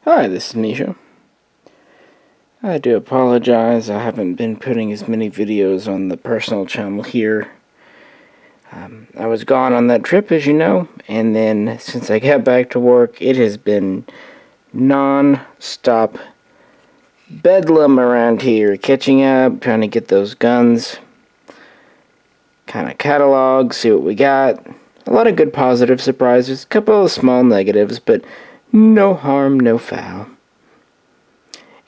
Hi, this is Misha. I do apologize, I haven't been putting as many videos on the personal channel here. I was gone on that trip, as you know, and then since I got back to work, it has been non-stop bedlam around here, catching up, trying to get those guns, kind of catalog, see what we got. A lot of good positive surprises, a couple of small negatives, but no harm, no foul.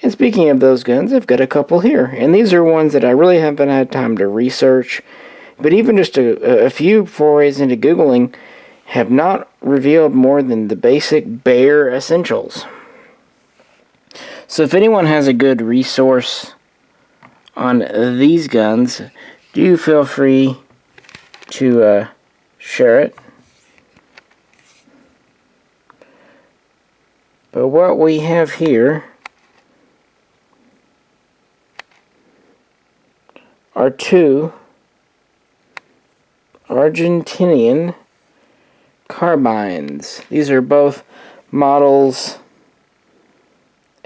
And speaking of those guns, I've got a couple here, and these are ones that I really haven't had time to research, but even just a few forays into Googling have not revealed more than the basic bare essentials. So if anyone has a good resource on these guns, do feel free to share it. But what we have here are two Argentinian carbines. These are both models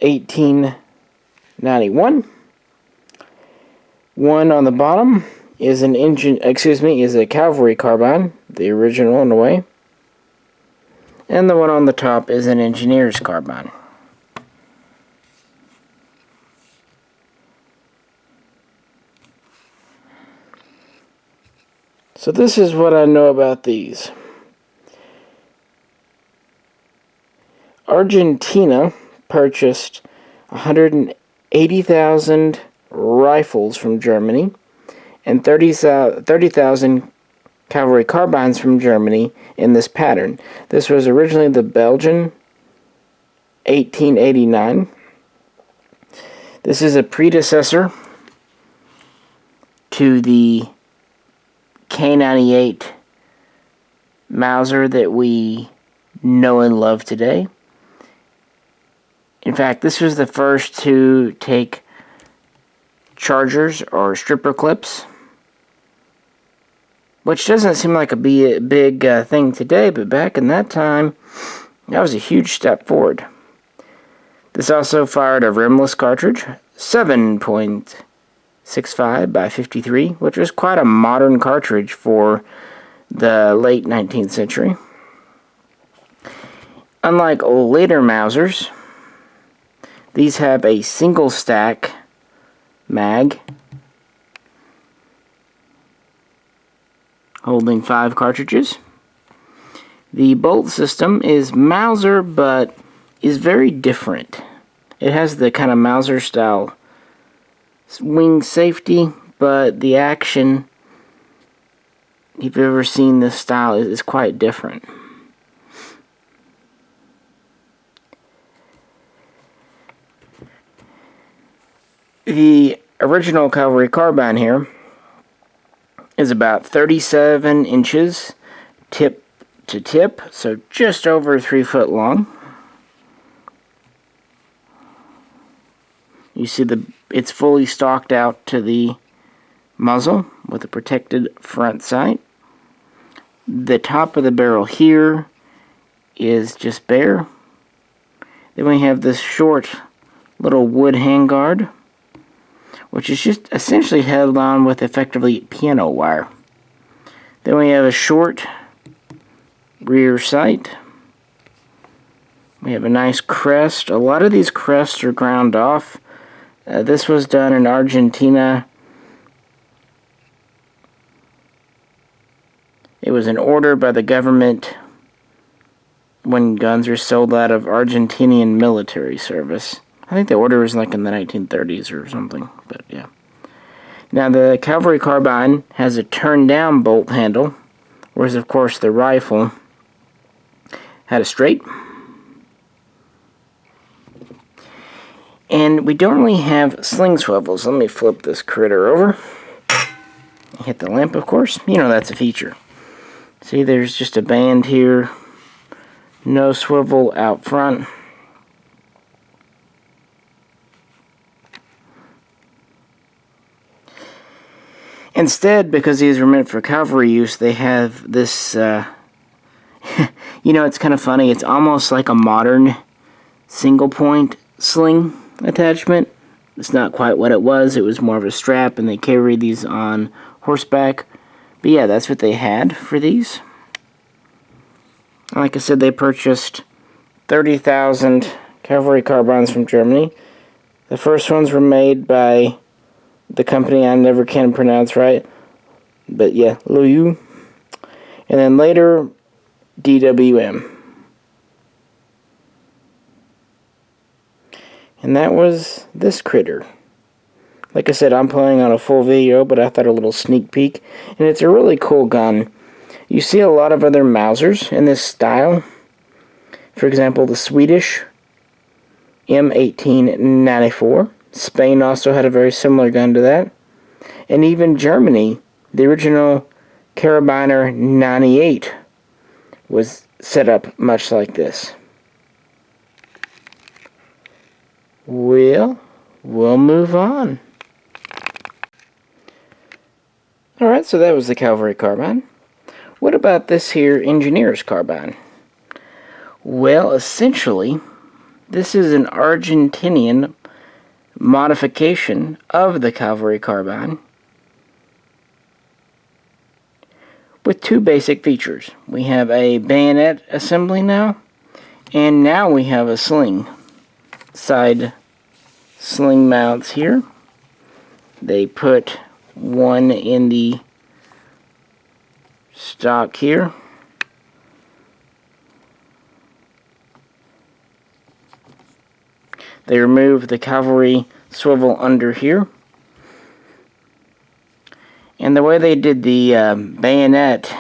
1891. One on the bottom is is a Cavalry carbine, the original in a way. And the one on the top is an engineer's carbine. So this is what I know about these. Argentina purchased 180,000 rifles from Germany and 30,000 cavalry carbines from Germany in this pattern. This was originally the Belgian 1889. This is a predecessor to the K98 Mauser that we know and love today. In fact, this was the first to take chargers or stripper clips, which doesn't seem like a big thing today, but back in that time, that was a huge step forward. This also fired a rimless cartridge, 7.65 by 53, which was quite a modern cartridge for the late 19th century. Unlike later Mausers, these have a single stack mag holding 5 cartridges. The bolt system is Mauser, but is very different. It has the kind of Mauser style wing safety, but the action, if you've ever seen this style, is quite different. The original Cavalry carbine here is about 37 inches tip to tip, so just over 3 foot long. You see it's fully stocked out to the muzzle with a protected front sight. The top of the barrel here is just bare. Then we have this short little wood handguard, which is just essentially held on with effectively piano wire. Then we have a short rear sight. We have a nice crest. A lot of these crests are ground off. This was done in Argentina. It was an order by the government when guns are sold out of Argentinian military service. I think the order was like in the 1930s or something, but yeah. Now the Cavalry carbine has a turn-down bolt handle, whereas of course the rifle had a straight. And we don't really have sling swivels. Let me flip this critter over. Hit the lamp, of course. You know that's a feature. See, there's just a band here. No swivel out front. Instead, because these were meant for cavalry use, they have this, you know, it's kind of funny. It's almost like a modern single point sling attachment. It's not quite what it was. It was more of a strap, and they carried these on horseback. But yeah, that's what they had for these. Like I said, they purchased 30,000 cavalry carbines from Germany. The first ones were made by the company I never can pronounce right. But yeah, Loyu. And then later, DWM. And that was this critter. Like I said, I'm playing on a full video, but I thought a little sneak peek. And it's a really cool gun. You see a lot of other Mausers in this style. For example, the Swedish M1894. Spain also had a very similar gun to that. And even Germany, the original Carabiner 98 was set up much like this. Well, we'll move on. Alright, so that was the Cavalry Carbine. What about this here Engineer's Carbine? Well, essentially, this is an Argentinian modification of the Cavalry Carbine with two basic features. We have a bayonet assembly now, and now we have a sling. Side sling mounts here. They put one in the stock here. They remove the cavalry swivel under here. And the way they did the bayonet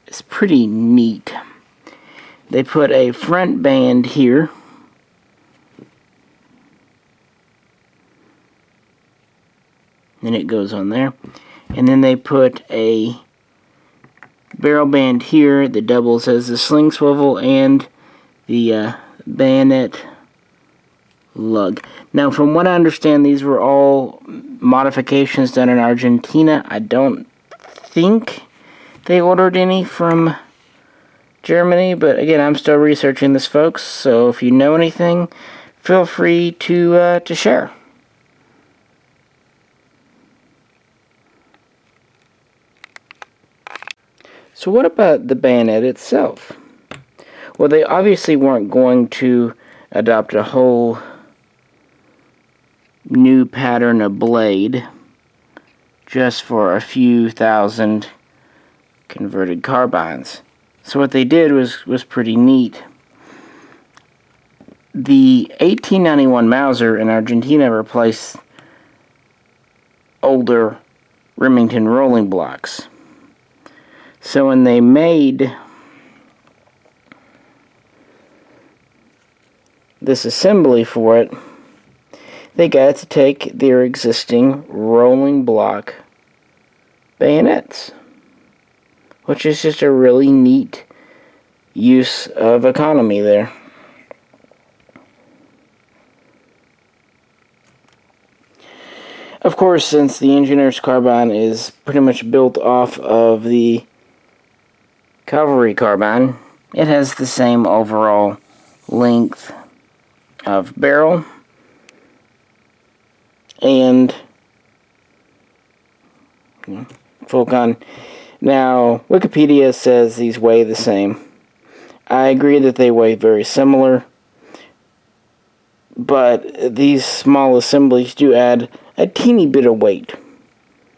is pretty neat. They put a front band here. And it goes on there. And then they put a barrel band here that doubles as the sling swivel and the bayonet lug. Now, from what I understand, these were all modifications done in Argentina. I don't think they ordered any from Germany, but again, I'm still researching this, folks. So if you know anything, feel free to share. So what about the bayonet itself? Well, they obviously weren't going to adopt a whole new pattern of blade just for a few thousand converted carbines. So what they did was pretty neat. The 1891 Mauser in Argentina replaced older Remington rolling blocks. So when they made this assembly for it, they got to take their existing rolling block bayonets, which is just a really neat use of economy there. Of course, since the Engineer's Carbine is pretty much built off of the Cavalry Carbine, it has the same overall length of barrel and full con. Now, Wikipedia says these weigh the same. I agree that they weigh very similar, but these small assemblies do add a teeny bit of weight.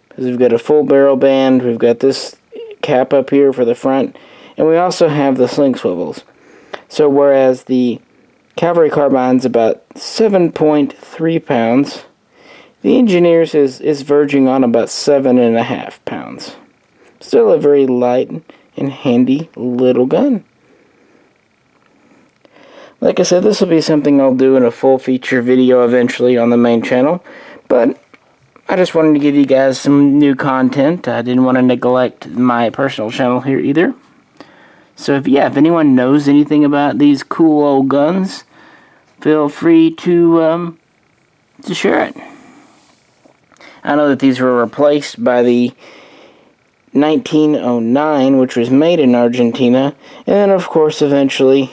Because we've got a full barrel band, we've got this cap up here for the front, and we also have the sling swivels. So whereas the Cavalry Carbine's about 7.3 pounds, the Engineer's is verging on about 7.5 pounds. Still a very light and handy little gun. Like I said, this will be something I'll do in a full feature video eventually on the main channel, but I just wanted to give you guys some new content. I didn't want to neglect my personal channel here either. So if anyone knows anything about these cool old guns, feel free to share it. I know that these were replaced by the 1909, which was made in Argentina, and then of course eventually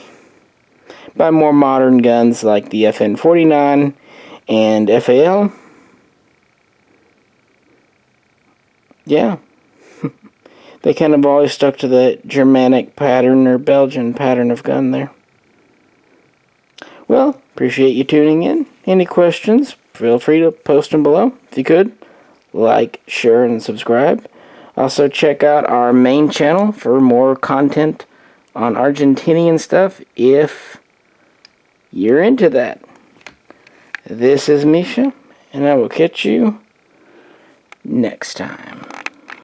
buy more modern guns like the FN49 and FAL. Yeah. They kind of always stuck to the Germanic pattern or Belgian pattern of gun there. Well, appreciate you tuning in. Any questions, feel free to post them below. If you could, like, share, and subscribe. Also, check out our main channel for more content on Argentinian stuff if you're into that. This is Misha, and I will catch you next time.